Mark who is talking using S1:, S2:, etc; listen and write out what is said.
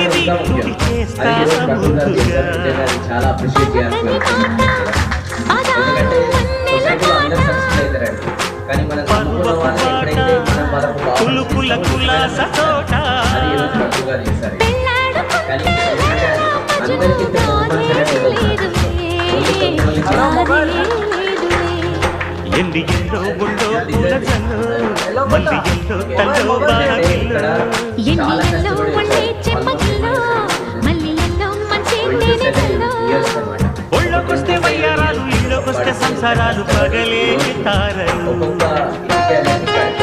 S1: ఇంకా ముఖ్యం. అది ఈరోజు ప్రకృతి గారు చేశారు. నిజంగా అది చాలా అప్రిషియేట్ చేయాల్సిన విషయం. ఎందుకంటే సొసైటీలో అందరూ సక్సెస్ అవుతారండి, కానీ మనం నమ్ముకున్న వాళ్ళు ఎప్పుడైతే మనం వాళ్ళకు అది ఈరోజు ప్రకృతి గారు చేశారు. కానీ ఎందుకంటే అందరికీ పర్ఫార్మెన్స్ అనేది ఉండదు. ఓన్లీ కొంతమంది
S2: ఎండి ఎల్లో గుండో పూలజను మల్లి ఎల్లో తల్లో బాణగిల్లో
S3: ఎండి ఎల్లో మళ్ళీ చెమ్మగిల్లో మల్లి ఎల్లో మంచి నేనిలో
S2: ఒళ్ళోకొస్తే వయ్యారాలు ఇళ్ళోకొస్తే సంసారాలు పగలే తారలు.
S1: ఒక్కొక్క